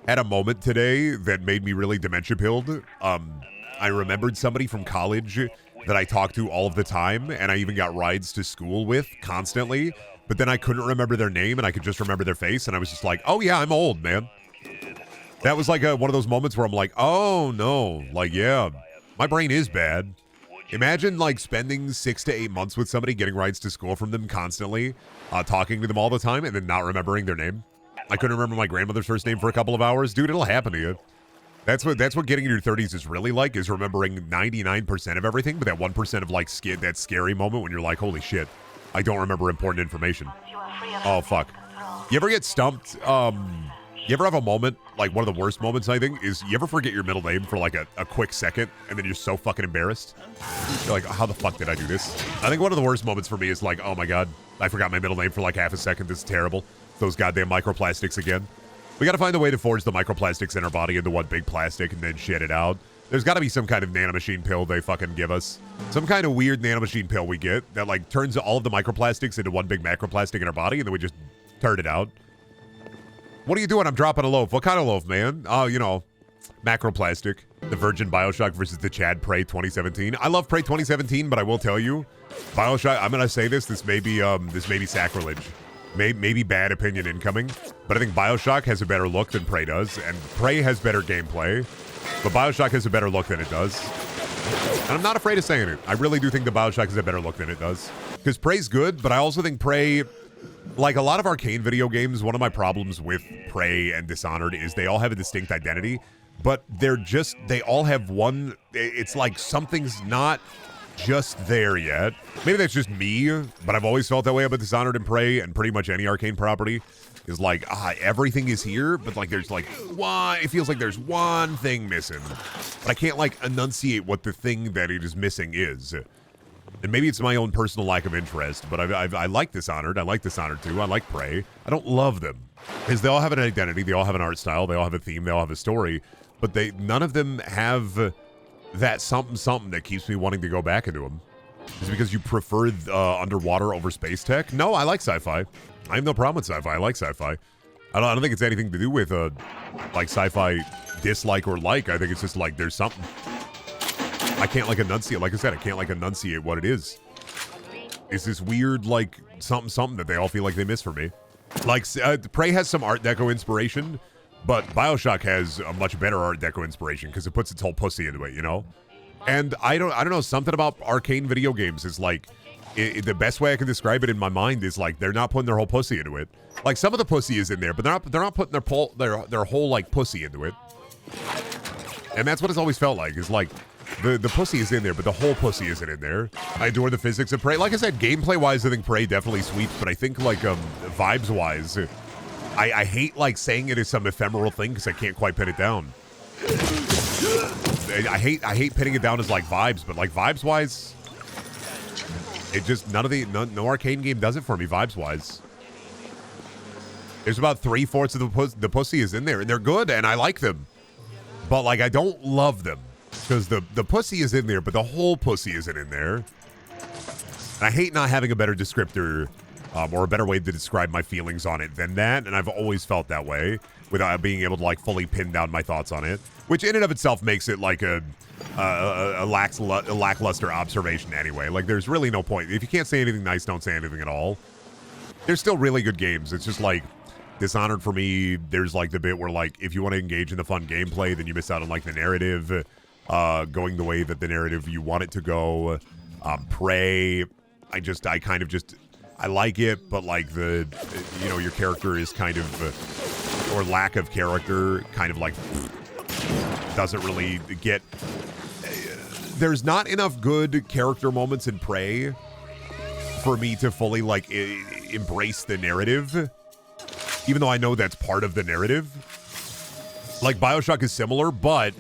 had a moment today that made me really dementia-pilled. I remembered somebody from college that I talked to all of the time, and I even got rides to school with constantly, but then I couldn't remember their name, and I could just remember their face, and I was just like, oh yeah, I'm old, man. That was like one of those moments where I'm like, oh no, like, yeah, my brain is bad. Imagine like spending 6 to 8 months with somebody, getting rides to school from them constantly, talking to them all the time, and then not remembering their name. I couldn't remember my grandmother's first name for a couple of hours. Dude, it'll happen to you. That's what getting in your 30s is really like, is remembering 99% of everything, but that 1% of like that scary moment when you're like, holy shit, I don't remember important information. Oh, fuck. You ever get stumped? You ever have a moment, like one of the worst moments, I think, is you ever forget your middle name for like a quick second, and then you're so fucking embarrassed? You're like, how the fuck did I do this? I think one of the worst moments for me is like, oh my god, I forgot my middle name for like half a second. This is terrible. Those goddamn microplastics again. We gotta find a way to forge the microplastics in our body into one big plastic and then shit it out. There's gotta be some kind of nanomachine pill they fucking give us. Some kind of weird nanomachine pill we get that like turns all of the microplastics into one big macroplastic in our body, and then we just turn it out. What are you doing? I'm dropping a loaf. What kind of loaf, man? Oh, you know, macroplastic. The Virgin BioShock versus the Chad Prey 2017. I love Prey 2017, but I will tell you, BioShock, I'm gonna say this may be sacrilege. Maybe bad opinion incoming, but I think BioShock has a better look than Prey does, and Prey has better gameplay, but BioShock has a better look than it does. And I'm not afraid of saying it. I really do think the BioShock has a better look than it does. Because Prey's good, but I also think Prey, like a lot of arcane video games, one of my problems with Prey and Dishonored is they all have a distinct identity, but they all have one, it's like something's not just there yet. Maybe that's just me, but I've always felt that way about Dishonored and Prey and pretty much any arcane property. Is like, everything is here, but like there's like one, it feels like there's one thing missing. But I can't like enunciate what the thing that it is missing is. And maybe it's my own personal lack of interest, but I like Dishonored. I like Dishonored 2. I like Prey. I don't love them because they all have an identity. They all have an art style. They all have a theme. They all have a story. But none of them have that something that keeps me wanting to go back into them. Is it because you prefer underwater over space tech? No, I like sci-fi. I have no problem with sci-fi. I like sci-fi. I don't think it's anything to do with like sci-fi dislike or like. I think it's just like there's something. I can't like enunciate. Like I said, I can't like enunciate what it is. It's this weird like something that they all feel like they miss for me. Like Prey has some Art Deco inspiration, but BioShock has a much better Art Deco inspiration because it puts its whole pussy into it, you know. And I don't know, something about arcane video games is like the best way I can describe it in my mind is like they're not putting their whole pussy into it. Like some of the pussy is in there, but they're not putting their whole like pussy into it. And that's what it's always felt like. Is like the pussy is in there, but the whole pussy isn't in there. I adore the physics of Prey. Like I said, gameplay wise, I think Prey definitely sweeps, but I think like vibes wise, I hate like saying it is some ephemeral thing because I can't quite pin it down. I hate pinning it down as like vibes, but like vibes wise, it just no arcane game does it for me vibes wise. There's about 3/4 of the pussy is in there, and they're good, and I like them, but like I don't love them because the pussy is in there, but the whole pussy isn't in there. And I hate not having a better descriptor or a better way to describe my feelings on it than that, and I've always felt that way without being able to like fully pin down my thoughts on it, which in and of itself makes it like a lackluster observation anyway. Like there's really no point. If you can't say anything nice, don't say anything at all. There's still really good games. It's just like Dishonored for me, there's like the bit where like if you want to engage in the fun gameplay, then you miss out on like the narrative going the way that the narrative you want it to go. Prey, I like it, but like your character is kind of or lack of character kind of like doesn't really get. There's not enough good character moments in Prey for me to fully like embrace the narrative, even though I know that's part of the narrative. Like BioShock is similar, but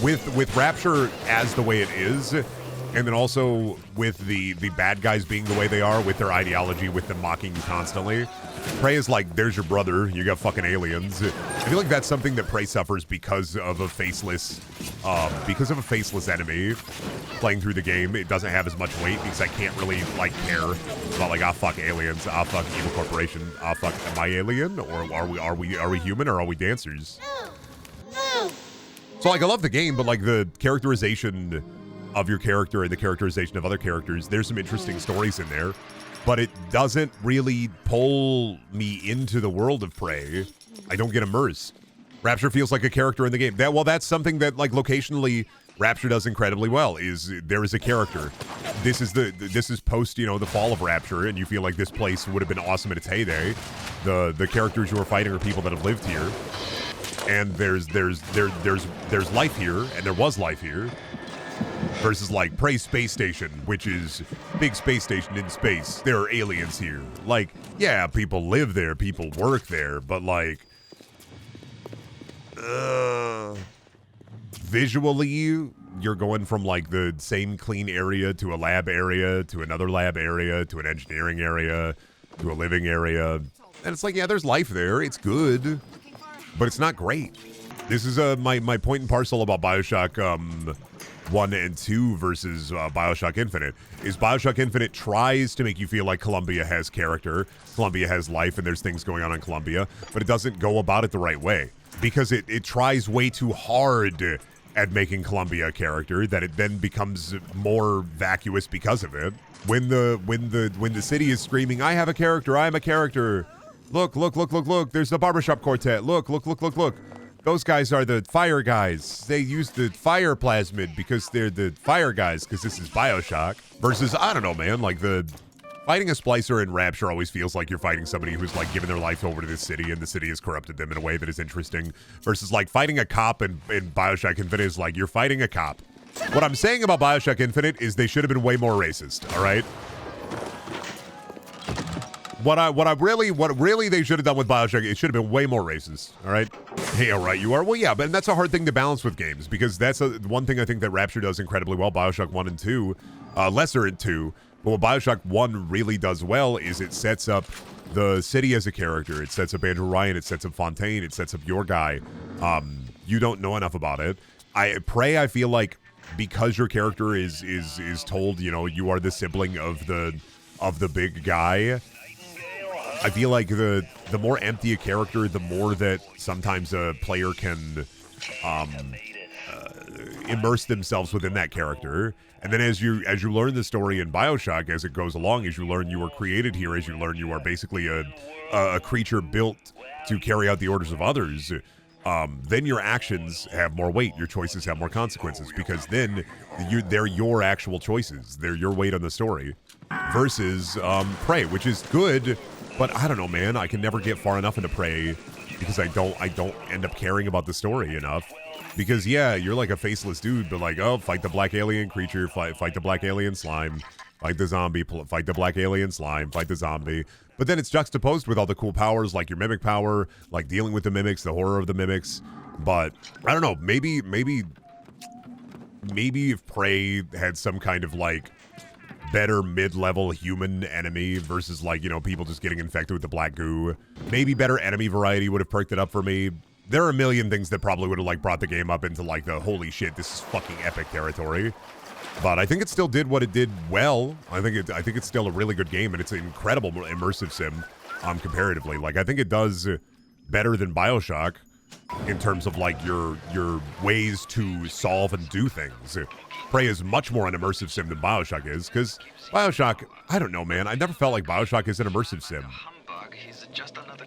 with Rapture as the way it is, and then also with the bad guys being the way they are, with their ideology, with them mocking you constantly. Prey is like, there's your brother, you got fucking aliens. I feel like that's something that Prey suffers because of a faceless enemy playing through the game. It doesn't have as much weight because I can't really like care about like, fuck aliens, fuck evil corporation, fuck, am I alien, or are we human, or are we dancers? So, like, I love the game, but, like, the characterization of your character and the characterization of other characters, there's some interesting stories in there, but it doesn't really pull me into the world of Prey. I don't get immersed. Rapture feels like a character in the game. That's something that, like, locationally, Rapture does incredibly well, is there is a character. This is post, you know, the fall of Rapture, and you feel like this place would have been awesome in its heyday. The characters you are fighting are people that have lived here. And there's life here, and there was life here, versus like Prey Space Station, which is big space station in space. There are aliens here. Like, yeah, people live there, people work there, but like, visually, you're going from like the same clean area to a lab area to another lab area to an engineering area to a living area, and it's like, yeah, there's life there. It's good, but it's not great. This is my point and parcel about BioShock 1 and 2 versus BioShock Infinite. Is BioShock Infinite tries to make you feel like Columbia has character, Columbia has life, and there's things going on in Columbia, but it doesn't go about it the right way, because it tries way too hard at making Columbia a character that it then becomes more vacuous because of it. When the city is screaming, "I have a character, I am a character. Look, look, look, look, look, there's the barbershop quartet. Look, look, look, look, look. Those guys are the fire guys. They use the fire plasmid because they're the fire guys, because this is BioShock." Versus, I don't know, man, like the fighting a Splicer in Rapture always feels like you're fighting somebody who's like given their life over to this city and the city has corrupted them in a way that is interesting. Versus like fighting a cop in BioShock Infinite is like you're fighting a cop. What I'm saying about BioShock Infinite is they should have been way more racist, all right? What really they should have done with BioShock, it should have been way more racist, all right? Hey, all right, you are? Well, yeah, but that's a hard thing to balance with games, because that's one thing I think that Rapture does incredibly well, BioShock 1 and 2, lesser in 2, but what BioShock 1 really does well is it sets up the city as a character. It sets up Andrew Ryan, it sets up Fontaine, it sets up your guy. You don't know enough about it. Prey, I feel like, because your character is told, you know, you are the sibling of the big guy, I feel like the more empty a character, the more that sometimes a player can immerse themselves within that character. And then as you learn the story in BioShock, as it goes along, as you learn you were created here, as you learn you are basically a creature built to carry out the orders of others, then your actions have more weight, your choices have more consequences, because then they're your actual choices, they're your weight on the story. Versus Prey, which is good, but I don't know, man. I can never get far enough into Prey because I don't end up caring about the story enough. Because yeah, you're like a faceless dude, but like, oh, fight the black alien creature, fight the black alien slime, fight the zombie, fight the black alien slime, fight the zombie. But then it's juxtaposed with all the cool powers, like your mimic power, like dealing with the mimics, the horror of the mimics. But I don't know, maybe if Prey had some kind of like better mid-level human enemy versus like, you know, people just getting infected with the black goo, maybe better enemy variety would have perked it up for me. There are a million things that probably would have like brought the game up into like the holy shit, this is fucking epic territory. But I think it still did what it did well. I think it's still a really good game, and it's an incredible immersive sim comparatively. Like, I think it does better than BioShock in terms of like your ways to solve and do things. Prey is much more an immersive sim than BioShock is, because BioShock, I don't know, man. I never felt like BioShock is an immersive sim.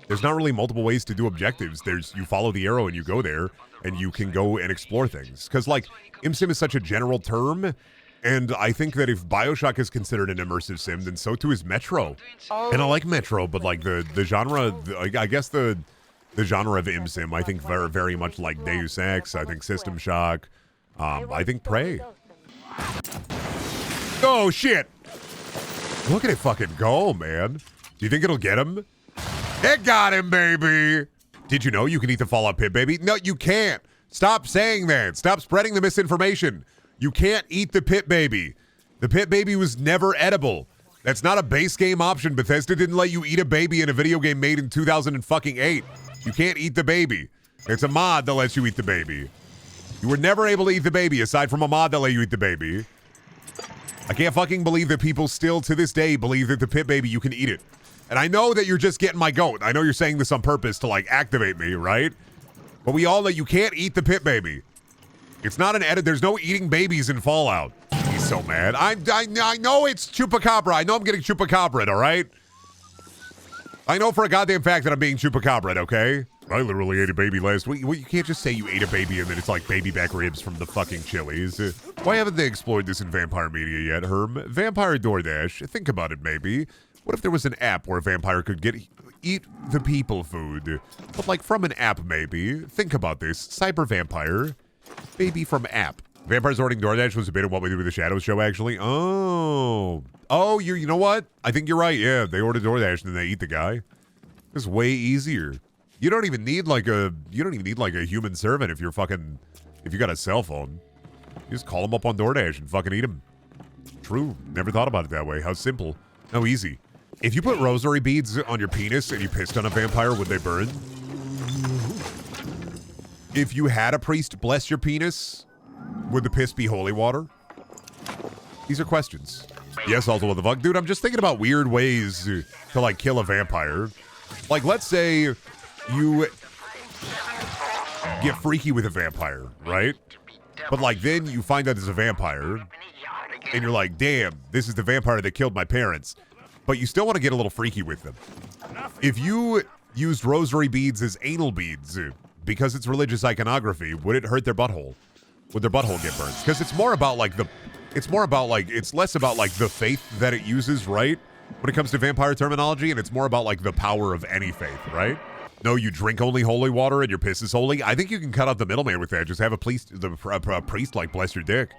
There's not really multiple ways to do objectives. You follow the arrow and you go there, and you can go and explore things. Because like, ImSim is such a general term, and I think that if BioShock is considered an immersive sim, then so too is Metro. And I like Metro, but like the genre, I guess the genre of ImSim, I think very, very much like Deus Ex, I think System Shock, I think Prey. Oh, shit. Look at it fucking go, man. Do you think it'll get him? It got him, baby. Did you know you can eat the Fallout Pit Baby? No, you can't. Stop saying that. Stop spreading the misinformation. You can't eat the Pit Baby. The Pit Baby was never edible. That's not a base game option. Bethesda didn't let you eat a baby in a video game made in 2008. You can't eat the baby. It's a mod that lets you eat the baby. You were never able to eat the baby aside from a mod that let you eat the baby. I can't fucking believe that people still to this day believe that the Pit Baby, you can eat it. And I know that you're just getting my goat. I know you're saying this on purpose to like activate me, right? But we all know you can't eat the Pit Baby. It's not an edit. There's no eating babies in Fallout. He's so mad. I know it's Chupacabra. I know I'm getting Chupacabra, all right? I know for a goddamn fact that I'm being Chupacabra, okay? I literally ate a baby last week. Well, you can't just say you ate a baby and then it's like baby back ribs from the fucking Chili's. Why haven't they explored this in vampire media yet, Herm? Vampire DoorDash. Think about it, maybe. What if there was an app where a vampire could eat the people food? But like from an app, maybe. Think about this. Cyber vampire. Baby from app. Vampires ordering DoorDash was a bit of what we do with the Shadows show, actually. Oh, you know what? I think you're right. Yeah, they order DoorDash and then they eat the guy. It's way easier. You don't even need like a human servant if you got a cell phone. You just call them up on DoorDash and fucking eat them. True. Never thought about it that way. How simple. How easy. If you put rosary beads on your penis and you pissed on a vampire, would they burn? If you had a priest bless your penis, would the piss be holy water? These are questions. Yes, also, what the fuck? Dude, I'm just thinking about weird ways to like kill a vampire. Like, let's say you get freaky with a vampire, right? But like then you find out there's a vampire and you're like, damn, this is the vampire that killed my parents. But you still want to get a little freaky with them. If you used rosary beads as anal beads because it's religious iconography, would it hurt their butthole? Would their butthole get burned? Because it's less about like the faith that it uses, right? When it comes to vampire terminology, and it's more about like the power of any faith, right? No, you drink only holy water and your piss is holy. I think you can cut out the middleman with that. Just have a priest like bless your dick.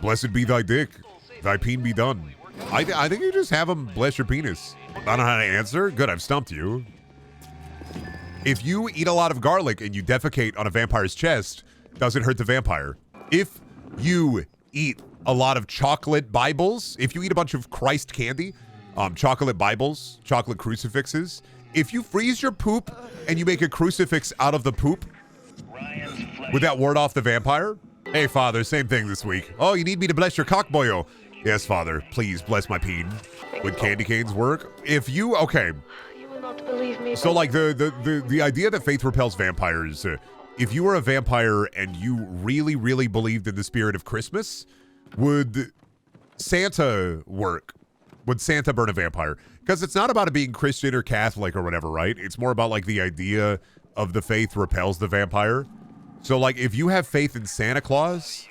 Blessed be thy dick. Thy peen be done. I think you just have him bless your penis. I don't know how to answer. Good, I've stumped you. If you eat a lot of garlic and you defecate on a vampire's chest, does it hurt the vampire? If you eat a lot of chocolate Bibles, if you eat a bunch of Christ candy, chocolate Bibles, chocolate crucifixes, if you freeze your poop and you make a crucifix out of the poop, would that ward off the vampire? Hey, Father, same thing this week. Oh, you need me to bless your cock boyo? Yes, Father, please bless my peen. Would candy canes work? If you, okay. You will not believe me. So like the idea that faith repels vampires, if you were a vampire and you really, really believed in the spirit of Christmas, would Santa work? Would Santa burn a vampire? Because it's not about it being Christian or Catholic or whatever, right? It's more about like the idea of the faith repels the vampire. So like if you have faith in Santa Claus,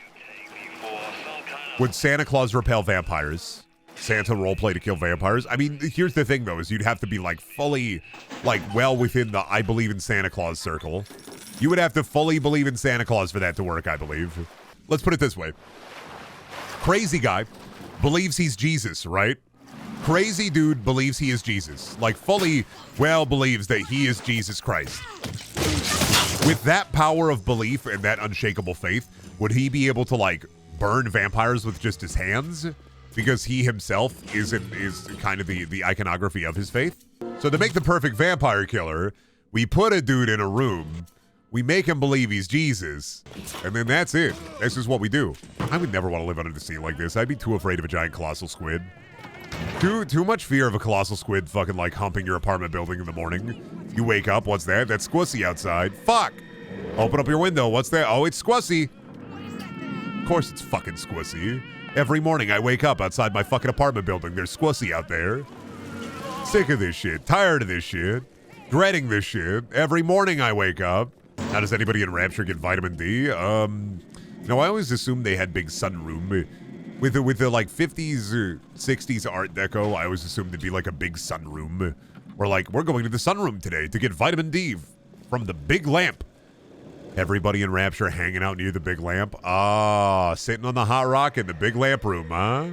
would Santa Claus repel vampires? Santa roleplay to kill vampires? I mean, here's the thing though, is you'd have to be like fully, like well within the I believe in Santa Claus circle. You would have to fully believe in Santa Claus for that to work, I believe. Let's put it this way. Crazy guy believes he's Jesus, right? Crazy dude believes he is Jesus. Like fully well believes that he is Jesus Christ. With that power of belief and that unshakable faith, would he be able to like burn vampires with just his hands? Because he himself is kind of the iconography of his faith. So to make the perfect vampire killer, we put a dude in a room, we make him believe he's Jesus, and then that's it. That's just what we do. I would never want to live under the sea like this. I'd be too afraid of a giant colossal squid. Too much fear of a colossal squid fucking like humping your apartment building in the morning. You wake up, what's that? That's Squissy outside. Fuck! Open up your window, what's that? Oh, it's Squissy. Of course it's fucking Squissy. Every morning I wake up outside my fucking apartment building. There's Squissy out there. Sick of this shit. Tired of this shit. Dreading this shit. Every morning I wake up. Now, does anybody in Rapture get vitamin D? No, I always assumed they had big sunroom. With the like 50s or 60s Art Deco, I always assumed it'd be like a big sunroom. We're like, we're going to the sunroom today to get vitamin D from the big lamp. Everybody in Rapture hanging out near the big lamp. Sitting on the hot rock in the big lamp room, huh?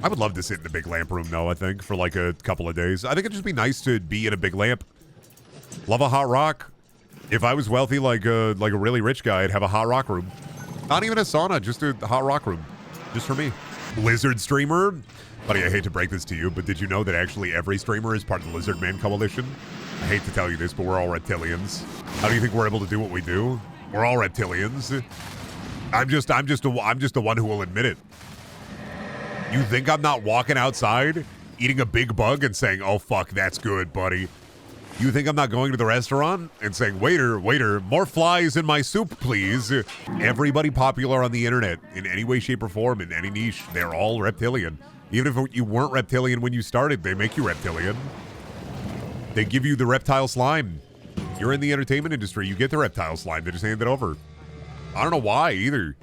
I would love to sit in the big lamp room, though, I think, for like a couple of days. I think it'd just be nice to be in a big lamp. Love a hot rock. If I was wealthy like a really rich guy, I'd have a hot rock room. Not even a sauna, just a hot rock room. Just for me. Lizard streamer? Buddy, I hate to break this to you, but did you know that actually every streamer is part of the Lizard Man Coalition? I hate to tell you this, but we're all reptilians. How do you think we're able to do what we do? We're all reptilians. I'm just the one who will admit it. You think I'm not walking outside, eating a big bug and saying, oh fuck, that's good, buddy. You think I'm not going to the restaurant and saying, waiter, more flies in my soup, please? Everybody popular on the internet, in any way, shape, or form, in any niche, they're all reptilian. Even if you weren't reptilian when you started, they make you reptilian. They give you the reptile slime. You're in the entertainment industry, you get the reptile slime, they just hand it over. I don't know why either.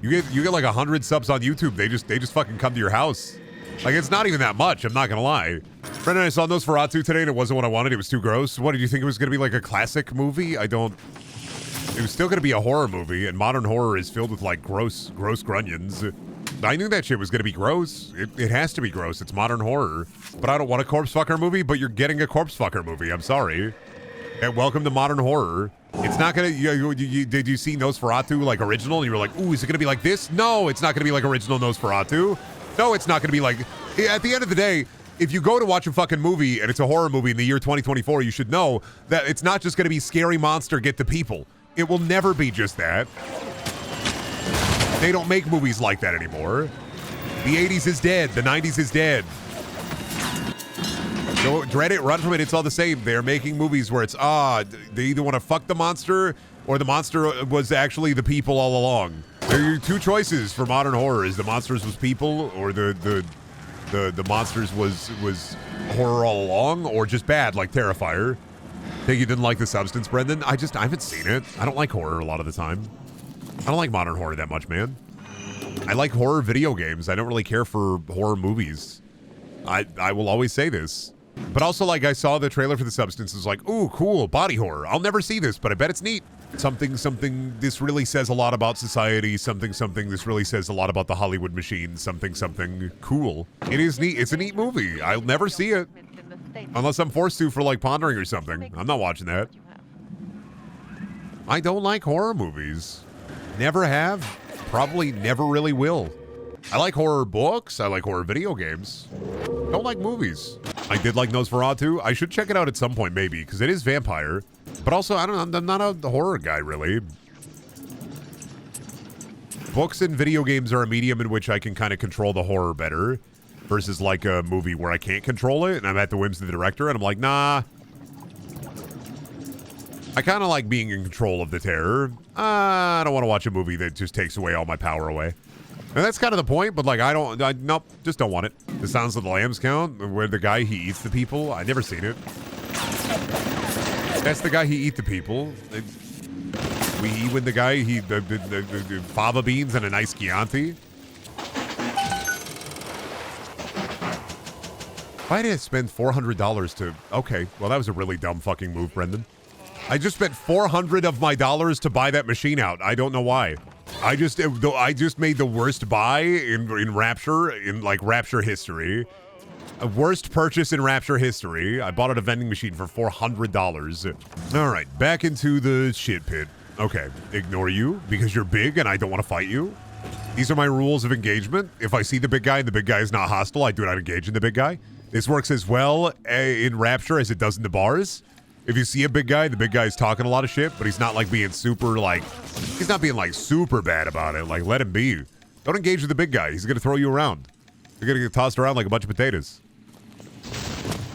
You get like 100 subs on YouTube, they just fucking come to your house. Like, it's not even that much, I'm not gonna lie. Brendan, I saw Nosferatu today and it wasn't what I wanted. It was too gross. What, did you think it was gonna be like a classic movie? It was still gonna be a horror movie, and modern horror is filled with like gross grunions. I knew that shit was gonna be gross. It has to be gross. It's modern horror. But I don't want a corpse fucker movie, but you're getting a corpse fucker movie. I'm sorry. And welcome to modern horror. It's not gonna, did you see Nosferatu like original? And you were like, ooh, is it gonna be like this? No, it's not gonna be like original Nosferatu. No, it's not gonna be like, at the end of the day, if you go to watch a fucking movie and it's a horror movie in the year 2024, you should know that it's not just gonna be scary monster get the people. It will never be just that. They don't make movies like that anymore. The 80s is dead. The 90s is dead. Don't dread it, run from it. It's all the same. They're making movies where it's, they either want to fuck the monster or the monster was actually the people all along. There are your two choices for modern horror: is the monsters was people, or the monsters was horror all along, or just bad like Terrifier. Think you didn't like The Substance, Brendan? I haven't seen it. I don't like horror a lot of the time. I don't like modern horror that much, man. I like horror video games. I don't really care for horror movies. I will always say this. But also, like, I saw the trailer for The Substance. It was like, ooh, cool, body horror. I'll never see this, but I bet it's neat. Something, this really says a lot about society. Something, this really says a lot about the Hollywood machine. Something, cool. It is neat. It's a neat movie. I'll never see it. Unless I'm forced to for, like, pondering or something. I'm not watching that. I don't like horror movies. Never have. Probably never really will. I like horror books. I like horror video games. Don't like movies. I did like Nosferatu. I should check it out at some point, maybe, because it is vampire. But also, I don't know, I'm not a horror guy, really. Books and video games are a medium in which I can kind of control the horror better, versus like a movie where I can't control it and I'm at the whims of the director and I'm like, nah. I kind of like being in control of the terror. I don't want to watch a movie that just takes away all my power away. And that's kind of the point, but like, nope, just don't want it. The Sounds of the Lambs count, where the guy, he eats the people. I never seen it. That's the guy, he eat the people. We eat when the guy, the fava beans and a nice Chianti. If I had spent $400 to, okay, well, that was a really dumb fucking move, Brendan. I just spent $400 of my dollars to buy that machine out. I don't know why. I just made the worst buy in Rapture, in like Rapture history. A worst purchase in Rapture history. I bought at a vending machine for $400. All right, back into the shit pit. Okay, ignore you because you're big and I don't want to fight you. These are my rules of engagement. If I see the big guy and the big guy is not hostile, I do not engage in the big guy. This works as well in Rapture as it does in the bars. If you see a big guy, the big guy's talking a lot of shit, but he's not like being super like, he's not being like super bad about it. Like, let him be. Don't engage with the big guy. He's going to throw you around. You're going to get tossed around like a bunch of potatoes.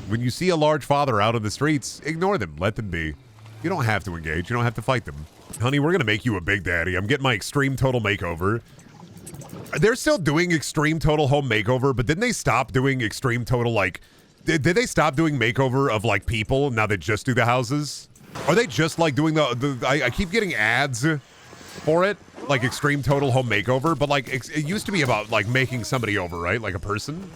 When you see a large father out in the streets, ignore them. Let them be. You don't have to engage. You don't have to fight them. Honey, we're going to make you a big daddy. I'm getting my extreme total makeover. They're still doing extreme total home makeover, but didn't they stop doing extreme total, like, did they stop doing makeover of, like, people? Now they just do the houses? Are they just, like, doing I keep getting ads for it, like extreme total home makeover, but, like, it used to be about, like, making somebody over, right? Like a person?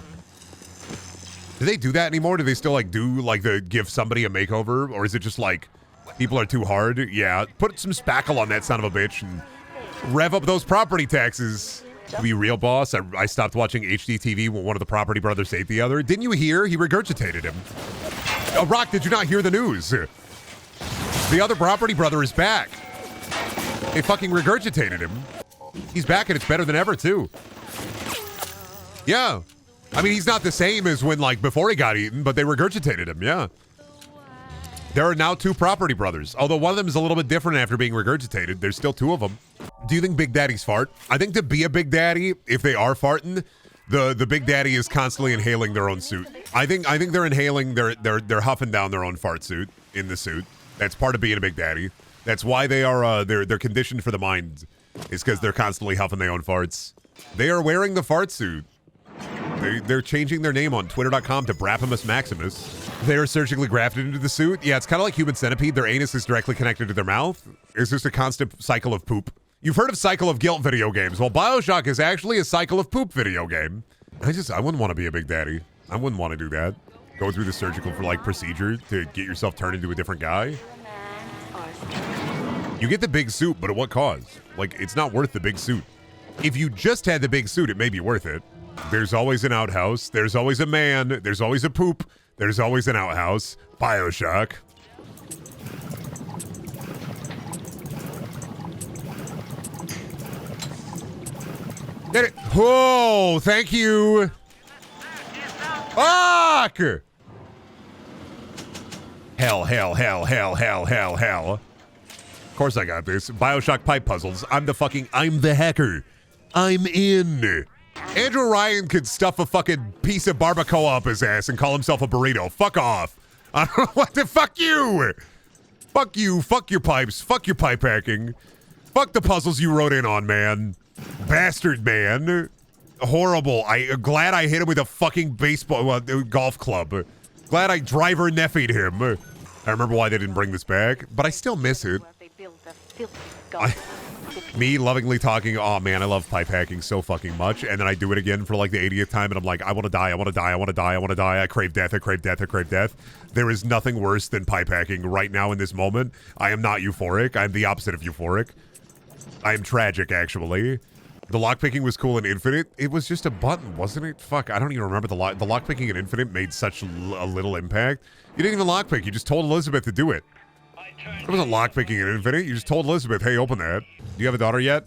Do they do that anymore? Do they still, like, do, like, give somebody a makeover? Or is it just, like, people are too hard? Yeah, put some spackle on that son of a bitch and rev up those property taxes. To be real, boss, I stopped watching HDTV when one of the property brothers ate the other. Didn't you hear? He regurgitated him. Oh, Rock, did you not hear the news? The other property brother is back. They fucking regurgitated him. He's back and it's better than ever, too. Yeah. I mean, he's not the same as when, like, before he got eaten, but they regurgitated him, yeah. There are now two property brothers, although one of them is a little bit different after being regurgitated. There's still two of them. Do you think big daddies fart? I think to be a big daddy, if they are farting, The Big Daddy is constantly inhaling their own suit. I think they're inhaling, they're huffing down their own fart suit in the suit. That's part of being a Big Daddy. That's why they are they're conditioned for the mind. Is because they're constantly huffing their own farts. They are wearing the fart suit. They're changing their name on Twitter.com to Brapimus Maximus. They are surgically grafted into the suit. Yeah, it's kind of like Human Centipede. Their anus is directly connected to their mouth. It's just a constant cycle of poop. You've heard of cycle of guilt video games. Well, BioShock is actually a cycle of poop video game. I wouldn't want to be a Big Daddy. I wouldn't want to do that. Go through the surgical procedure to get yourself turned into a different guy. You get the big suit, but at what cause? Like, it's not worth the big suit. If you just had the big suit, it may be worth it. There's always an outhouse. There's always a man. There's always a poop. There's always an outhouse. BioShock. Get it. Whoa, thank you. Fuck! Hell. Of course I got this. BioShock pipe puzzles. I'm the hacker. I'm in. Andrew Ryan could stuff a fucking piece of barbacoa up his ass and call himself a burrito. Fuck off. I don't know what the fuck you. Fuck you. Fuck your pipes. Fuck your pipe hacking. Fuck the puzzles you wrote in on, man. Bastard, man. Horrible. Glad I hit him with a fucking golf club. Glad I driver neffied him. I remember why they didn't bring this back, but I still miss it. Me lovingly talking, oh man, I love pipe hacking so fucking much, and then I do it again for like the 80th time, and I'm like, I want to die, I crave death. There is nothing worse than pipe hacking right now in this moment. I am not euphoric. I'm the opposite of euphoric. I am tragic, actually. The lockpicking was cool in Infinite. It was just a button, wasn't it? Fuck, I don't even remember the lockpicking in Infinite made such a little impact. You didn't even lockpick, you just told Elizabeth to do it. It wasn't lockpicking in Infinite, you just told Elizabeth, hey, open that. Do you have a daughter yet?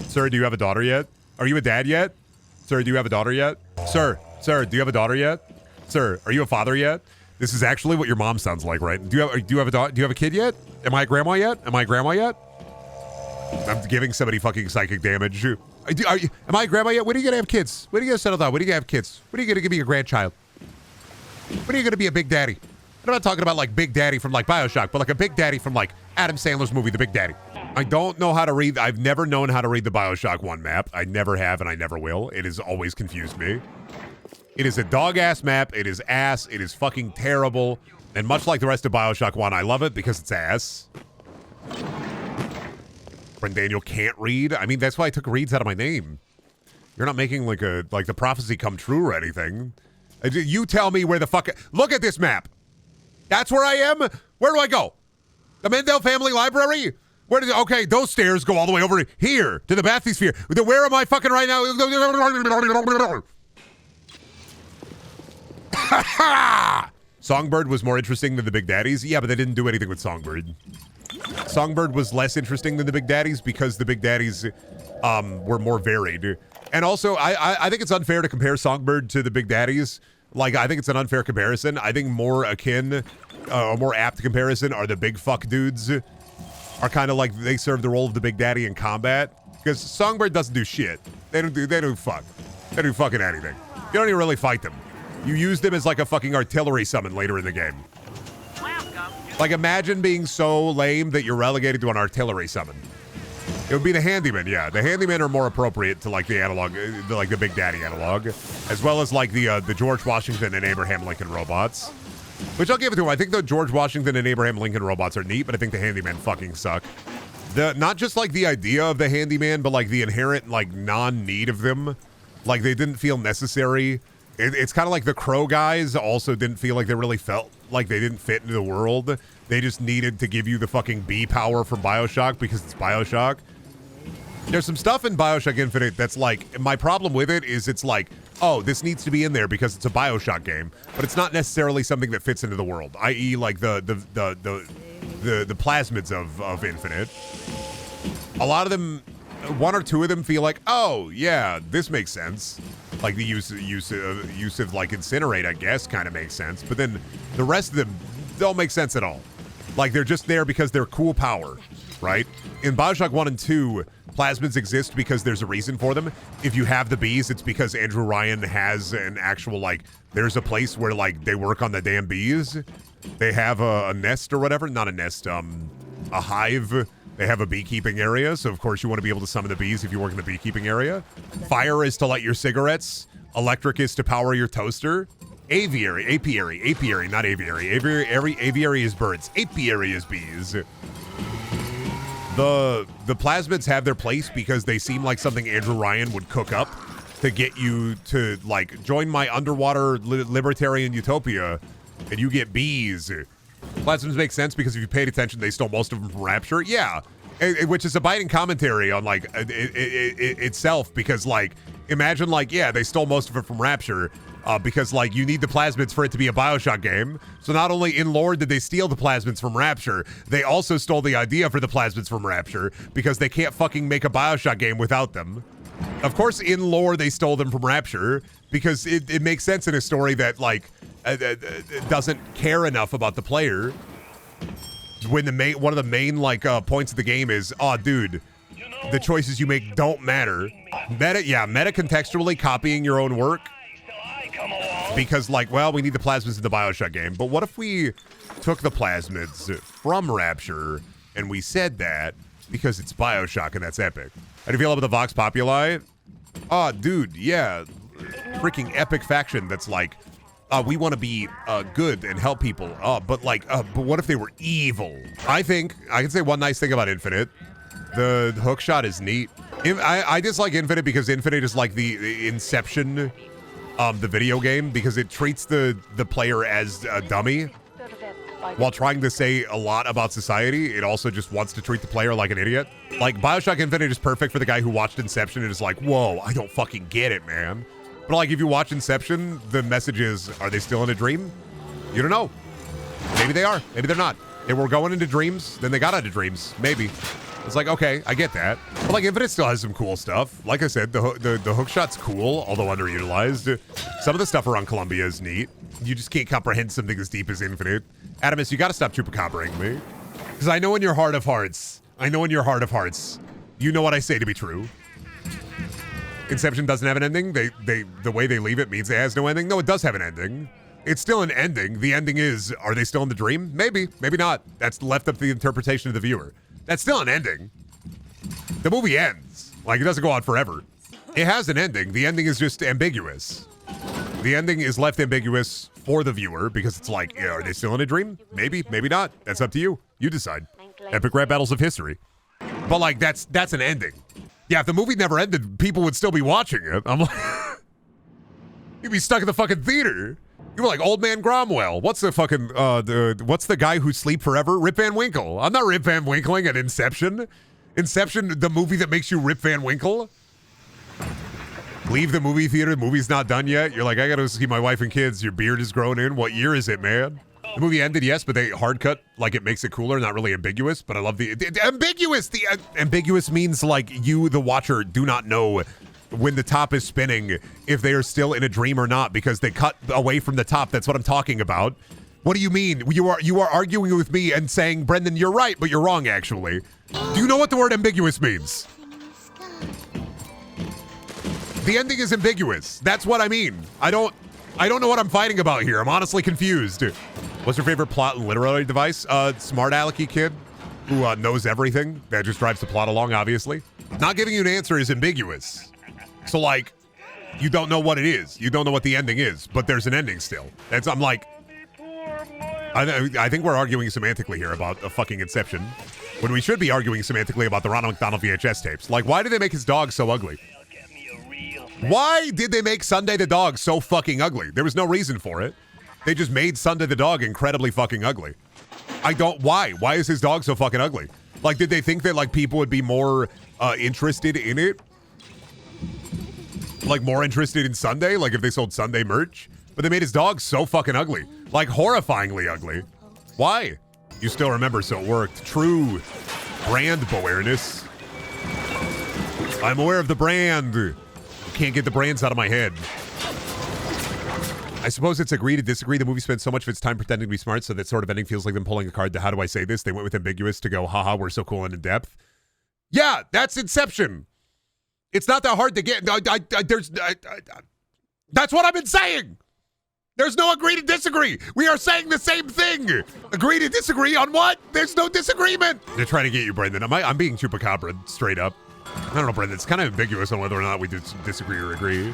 Sir, do you have a daughter yet? Are you a dad yet? Sir, do you have a daughter yet? Sir, do you have a daughter yet? Sir, are you a father yet? This is actually what your mom sounds like, right? Do you have a kid yet? Am I a grandma yet? I'm giving somebody fucking psychic damage. Am I a grandma yet? When are you gonna have kids? When are you gonna settle down? When are you gonna have kids? When are you gonna give me a grandchild? When are you gonna be a Big Daddy? I'm not talking about like Big Daddy from like BioShock, but like a Big Daddy from like Adam Sandler's movie, The Big Daddy. I don't know how to read. I've never known how to read the BioShock 1 map. I never have and I never will. It has always confused me. It is a dog-ass map. It is ass. It is fucking terrible. And much like the rest of BioShock 1, I love it because it's ass. Brendaniel can't read. I mean, that's why I took reads out of my name. You're not making like the prophecy come true or anything. You tell me where the fuck... Look at this map. That's where I am? Where do I go? The Mendel Family Library? Okay, those stairs go all the way over here to the bathysphere. Where am I fucking right now? Songbird was more interesting than the Big Daddies. Yeah, but they didn't do anything with Songbird. Songbird was less interesting than the Big Daddies because the Big Daddies were more varied. And also, I think it's unfair to compare Songbird to the Big Daddies. Like, I think it's an unfair comparison. I think more akin, or more apt comparison are the big fuck dudes. Are kind of like they serve the role of the Big Daddy in combat. Because Songbird doesn't do shit. They don't fuck. They don't do fucking anything. You don't even really fight them. You use them as like a fucking artillery summon later in the game. Like, imagine being so lame that you're relegated to an artillery summon. It would be the Handyman, yeah. The Handyman are more appropriate to like the analog, like the Big Daddy analog, as well as like the George Washington and Abraham Lincoln robots. Which I'll give it to him. I think the George Washington and Abraham Lincoln robots are neat, but I think the Handyman fucking suck. Not just like the idea of the Handyman, but like the inherent like non-need of them. Like they didn't feel necessary. It's kind of like the Crow guys also didn't feel like they really felt like they didn't fit into the world. They just needed to give you the fucking B power from BioShock because it's BioShock. There's some stuff in BioShock Infinite that's like, my problem with it is it's like, oh, this needs to be in there because it's a BioShock game, but it's not necessarily something that fits into the world, i.e. like the plasmids of Infinite. A lot of them, one or two of them feel like, oh yeah, this makes sense. Like the use of like incinerate, I guess, kind of makes sense. But then the rest of them don't make sense at all. Like they're just there because they're cool power, right? In BioShock 1 and 2, plasmids exist because there's a reason for them. If you have the bees, it's because Andrew Ryan has an actual, like, there's a place where, like, they work on the damn bees. They have a nest or whatever. Not a nest, a hive. They have a beekeeping area, so of course you want to be able to summon the bees if you work in the beekeeping area. Fire is to light your cigarettes. Electric is to power your toaster. Apiary, not aviary. Aviary is birds. Apiary is bees. The plasmids have their place because they seem like something Andrew Ryan would cook up to get you to, like, join my underwater libertarian utopia, and you get bees. Plasmids make sense because if you paid attention, they stole most of them from Rapture. Yeah, which is a biting commentary on, like, itself, because, like, imagine, like, yeah, they stole most of it from Rapture because, like, you need the plasmids for it to be a BioShock game. So not only in lore did they steal the plasmids from Rapture, they also stole the idea for the plasmids from Rapture because they can't fucking make a BioShock game without them. Of course, in lore, they stole them from Rapture because it makes sense in a story that, like, doesn't care enough about the player. When one of the main, like, points of the game is, oh, dude, the choices you make don't matter. Meta contextually copying your own work because, like, well, we need the plasmids in the BioShock game. But what if we took the plasmids from Rapture and we said that because it's BioShock and that's epic? How do you feel about the Vox Populi? Oh, dude, yeah. Freaking epic faction that's like, we want to be good and help people. But what if they were evil? I think I can say one nice thing about Infinite. The hook shot is neat. I dislike Infinite because Infinite is like the Inception, the video game, because it treats the player as a dummy while trying to say a lot about society. It also just wants to treat the player like an idiot. Like, BioShock Infinite is perfect for the guy who watched Inception and is like, whoa, I don't fucking get it, man. But, like, if you watch Inception, the message is, are they still in a dream? You don't know. Maybe they are. Maybe they're not. They were going into dreams, then they got out of dreams. Maybe. It's like, okay, I get that. But, like, Infinite still has some cool stuff. Like I said, the hook shot's cool, although underutilized. Some of the stuff around Columbia is neat. You just can't comprehend something as deep as Infinite. Adamus, you gotta stop chupacampering me. Because I know in your heart of hearts, you know what I say to be true. Inception doesn't have an ending. The way they leave it means it has no ending. No, it does have an ending. It's still an ending. The ending is, are they still in the dream? Maybe, maybe not. That's left up to the interpretation of the viewer. That's still an ending. The movie ends. Like, it doesn't go on forever. It has an ending. The ending is just ambiguous. The ending is left ambiguous for the viewer because it's like, yeah, are they still in a dream? Maybe, maybe not. That's up to you. You decide. Epic rap battles of history. But, like, that's an ending. Yeah, if the movie never ended, people would still be watching it. I'm like, you'd be stuck in the fucking theater. You were like Old Man Cromwell. What's the fucking, what's the guy who sleep forever? Rip Van Winkle. I'm not Rip Van Winkling at Inception. Inception, the movie that makes you Rip Van Winkle. Leave the movie theater. The movie's not done yet. You're like, I gotta see my wife and kids. Your beard is grown in. What year is it, man? The movie ended, yes, but they hard cut, like, it makes it cooler, not really ambiguous, but I love the ambiguous. The ambiguous means, like, you, the watcher, do not know when the top is spinning if they are still in a dream or not because they cut away from the top. That's what I'm talking about. What do you mean? You are arguing with me and saying, Brendan, you're right, but you're wrong, actually. Do you know what the word ambiguous means? The ending is ambiguous. That's what I mean. I don't know what I'm fighting about here. I'm honestly confused. What's your favorite plot and literary device? Smart alecky kid who knows everything. That just drives the plot along, obviously. Not giving you an answer is ambiguous. So, like, you don't know what it is. You don't know what the ending is, but there's an ending still. I'm like, I think we're arguing semantically here about a fucking Inception when we should be arguing semantically about the Ronald McDonald VHS tapes. Like, why did they make his dog so ugly? Why did they make Sunday the dog so fucking ugly? There was no reason for it. They just made Sunday the dog incredibly fucking ugly. Why? Why is his dog so fucking ugly? Like, did they think that, like, people would be more interested in it? Like, more interested in Sunday? Like, if they sold Sunday merch? But they made his dog so fucking ugly. Like, horrifyingly ugly. Why? You still remember, so it worked. True brand awareness. I'm aware of the brand. Can't get the brands out of my head. I suppose it's agree to disagree. The movie spends so much of its time pretending to be smart, so that sort of ending feels like them pulling a card to how do I say this? They went with ambiguous to go, haha, we're so cool and in depth. Yeah, that's Inception. It's not that hard to get. That's what I've been saying. There's no agree to disagree. We are saying the same thing. Agree to disagree on what? There's no disagreement. They're trying to get you, Brendan. I'm being chupacabra straight up. I don't know, Brendan. It's kind of ambiguous on whether or not we disagree or agree.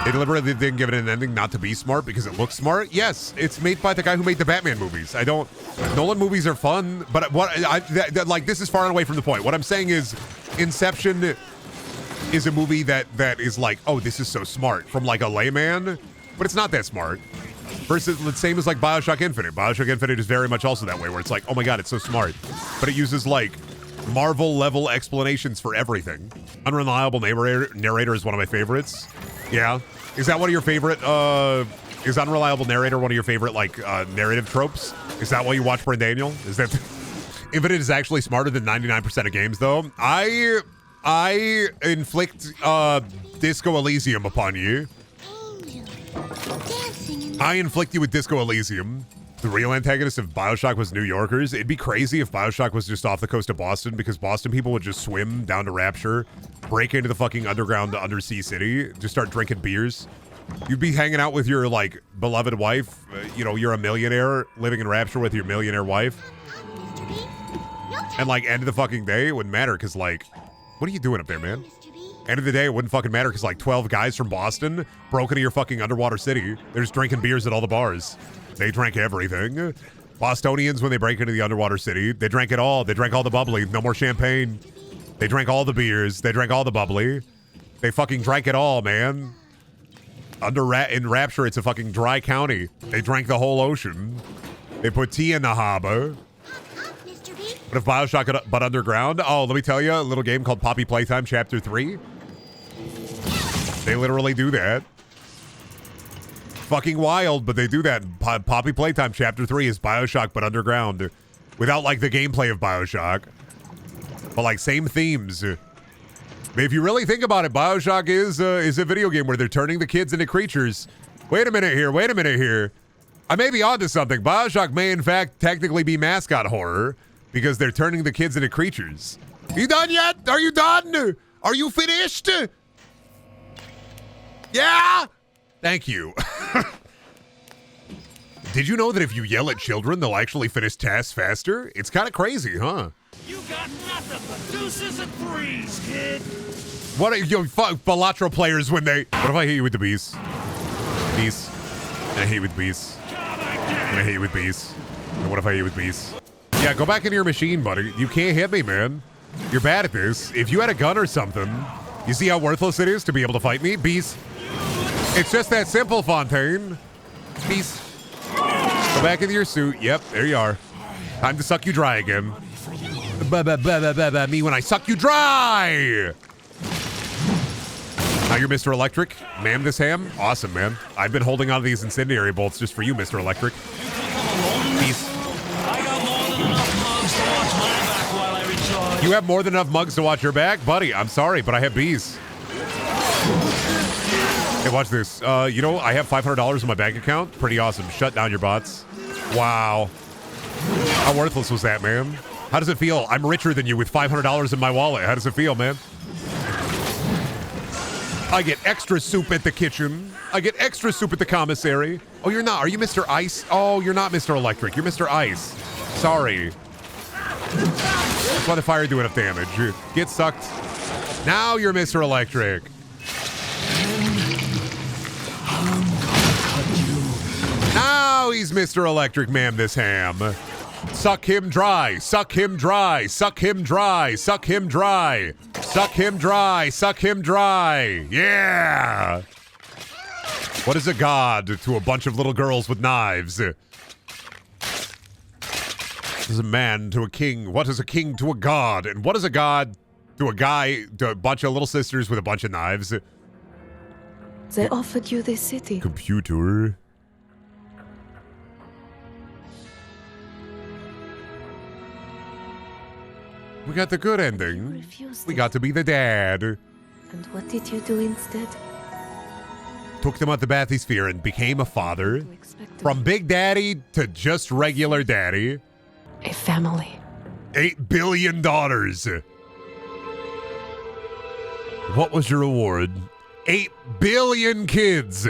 They deliberately didn't give it an ending not to be smart because it looks smart. Yes, it's made by the guy who made the Batman movies. Nolan movies are fun, but like this is far and away from the point. What I'm saying is Inception is a movie that is like, oh, this is so smart from like a layman, but it's not that smart. Versus the same as like BioShock Infinite. BioShock Infinite is very much also that way, where it's like, oh my god, it's so smart, but it uses like Marvel level explanations for everything. Unreliable narrator is one of my favorites. Yeah, is that one of your favorite? Is unreliable narrator one of your favorite like narrative tropes? Is that why you watch Brendaniel? Is that Infinite is actually smarter than 99% of games though? I inflict Disco Elysium upon you. I inflict you with Disco Elysium. The real antagonist of BioShock was New Yorkers. It'd be crazy if BioShock was just off the coast of Boston, because Boston people would just swim down to Rapture, break into the fucking underground undersea city, just start drinking beers. You'd be hanging out with your like beloved wife. You're a millionaire living in Rapture with your millionaire wife. And like end of the fucking day, it wouldn't matter because like, what are you doing up there, man? End of the day, it wouldn't fucking matter because like 12 guys from Boston broke into your fucking underwater city. They're just drinking beers at all the bars. They drank everything. Bostonians, when they break into the underwater city, they drank it all. They drank all the bubbly. No more champagne. They drank all the beers. They drank all the bubbly. They fucking drank it all, man. In Rapture, it's a fucking dry county. They drank the whole ocean. They put tea in the harbor. But if BioShock but underground, oh, let me tell you, a little game called Poppy Playtime Chapter 3. They literally do that. Fucking wild, but they do that. Poppy Playtime Chapter 3 is BioShock but underground. Without like the gameplay of BioShock. But like same themes. If you really think about it, BioShock is a video game where they're turning the kids into creatures. Wait a minute here. I may be onto something. BioShock may in fact technically be mascot horror. Because they're turning the kids into creatures. You done yet? Are you done? Are you finished? Yeah? Thank you. Did you know that if you yell at children, they'll actually finish tasks faster? It's kind of crazy, huh? You got nothing but deuces and threes, kid. What are you Balatro players when they... What if I hit you with the bees? Bees. I hate you with bees. I hate you with bees. And what if I hit you with bees? Yeah, go back into your machine, buddy. You can't hit me, man. You're bad at this. If you had a gun or something, you see how worthless it is to be able to fight me? Bees. It's just that simple, Fontaine. Bees. Go back into your suit. Yep, there you are. Time to suck you dry again. Me when I suck you dry! Now you're Mr. Electric. Ma'am this ham? Awesome, man. I've been holding on to these incendiary bolts just for you, Mr. Electric. Peace. You have more than enough mugs to watch your back? Buddy, I'm sorry, but I have bees. Hey, watch this. I have $500 in my bank account. Pretty awesome. Shut down your bots. Wow. How worthless was that, man? How does it feel? I'm richer than you with $500 in my wallet. How does it feel, man? I get extra soup at the kitchen. I get extra soup at the commissary. Oh, you're not. Are you Mr. Ice? Oh, you're not Mr. Electric. You're Mr. Ice. Sorry. That's why the fire do enough damage. Get sucked. Now you're Mr. Electric. Now he's Mr. Electric, ma'am, this ham. Suck him dry. Suck him dry. Suck him dry. Suck him dry. Suck him dry. Suck him dry. Yeah. What is a god to a bunch of little girls with knives? What is a man to a king? What is a king to a god? And what is a god to a guy, to a bunch of little sisters with a bunch of knives? They offered you this city. Computer. We got the good ending. We got to be the dad. And what did you do instead? Took them out the bathysphere and became a father. From Big Daddy to just regular daddy. A family. $8 billion. What was your reward? 8 billion kids.